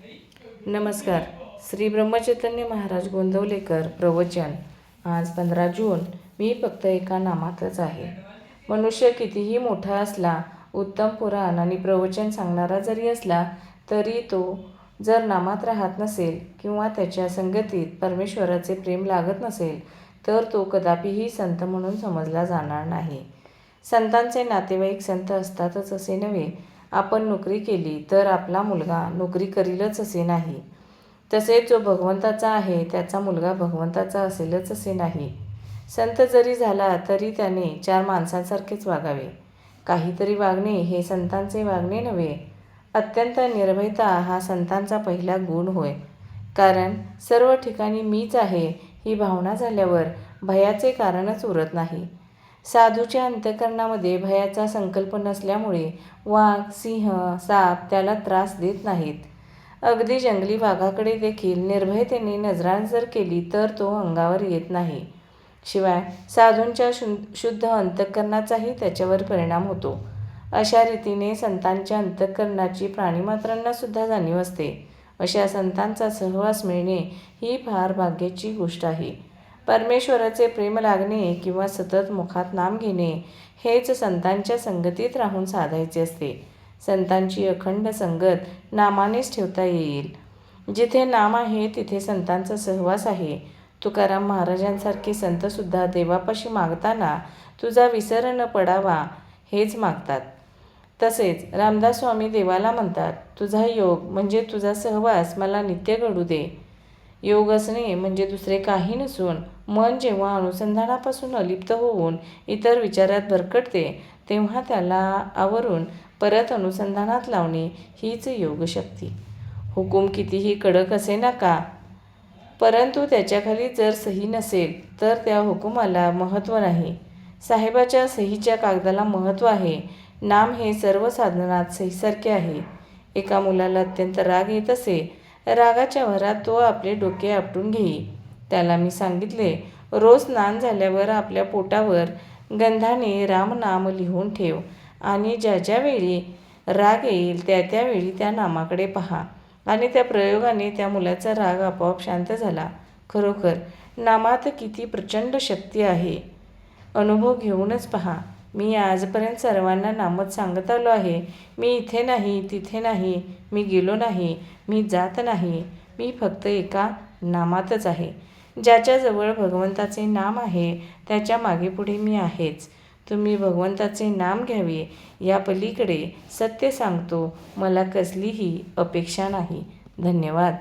नमस्कार. श्री ब्रह्मचैतन्य महाराज गोंदवलेकर प्रवचन. आज 15 जून. मी फक्त एका नामातच आहे. मनुष्य कितीही मोठा असला, उत्तम पुराण आणि प्रवचन सांगणारा जरी असला, तरी तो जर नामात राहत नसेल किंवा त्याच्या संगतीत परमेश्वराचे प्रेम लागत नसेल, तर तो कदापिही संत म्हणून समजला जाणार नाही. संतांचे नातेवाईक संत असतातच असे नव्हे. आपण नोकरी केली तर आपला मुलगा नोकरी करीलच असे नाही. तसेच जो भगवंताचा आहे त्याचा मुलगा भगवंताचा असेलच असे नाही. संत जरी झाला तरी त्याने 4 माणसांसारखेच वागावे. काहीतरी वागणे हे संतांचे वागणे नव्हे. अत्यंत निर्भयता हा संतांचा पहिला गुण होय. कारण सर्व ठिकाणी मीच आहे ही भावना झाल्यावर भयाचे कारणच उरत नाही. साधूच्या अंतःकरणामध्ये भयाचा संकल्प नसल्यामुळे वाघ, सिंह, साप त्याला त्रास देत नाहीत. अगदी जंगली वाघाकडे देखील निर्भयतेने नजरानजर केली तर तो अंगावर येत नाही. शिवाय साधूंच्या शुद्ध अंतःकरणाचाही त्याच्यावर परिणाम होतो. अशा रीतीने संतांच्या अंतःकरणाची प्राणीमात्रांना सुद्धा जाणीव असते. अशा संतांचा सहवास मिळणे ही फार भाग्याची गोष्ट आहे. परमेश्वराचे प्रेम लागणे किंवा सतत मुखात नाम घेणे हेच संतांच्या संगतीत राहून साधायचे असते. संतांची अखंड संगत नामानेच ठेवता येईल. जिथे नाम आहे तिथे संतांचा सहवास आहे. तुकाराम महाराजांसारखे संतसुद्धा देवापाशी मागताना तुझा विसर न पडावा हेच मागतात. तसेच रामदास स्वामी देवाला म्हणतात, तुझा योग म्हणजे तुझा सहवास मला नित्य घडू दे. योग असणे म्हणजे दुसरे काही नसून मन जेव्हा अनुसंधानापासून अलिप्त होऊन इतर विचारात भरकटते तेव्हा त्याला आवरून परत अनुसंधानात लावणे हीच योगशक्ती. हुकूम कितीही कडक असेना का, परंतु त्याच्याखाली जर सही नसेल तर त्या हुकुमाला महत्त्व नाही. साहेबाच्या सहीच्या कागदाला महत्त्व आहे. नाम हे सर्व साधनात सहीसारखे आहे. एका मुलाला अत्यंत राग येत असे. रागाच्या भरात तो आपले डोके आपटून घेई. त्याला मी सांगितले, रोज स्नान झाल्यावर आपल्या पोटावर गंधाने रामनाम लिहून ठेव आणि ज्या ज्या वेळी राग येईल त्या त्यावेळी त्या नामाकडे पहा. आणि त्या प्रयोगाने त्या मुलाचा राग आपोआप शांत झाला. खरोखर नामात किती प्रचंड शक्ती आहे. अनुभव घेऊनच पहा. मी आजपर्यंत सर्वांना नामच सांगत आलो आहे. मी इथे नाही, तिथे नाही, मी गेलो नाही, मी जात नाही. मी फक्त एका नामातच आहे. ज्याच्याजवळ भगवंताचे नाम आहे त्याच्या मागेपुढे मी आहेच. तुम्ही भगवंताचे नाम घ्यावे. या पलीकडे सत्य सांगतो मला कसलीही अपेक्षा नाही. धन्यवाद.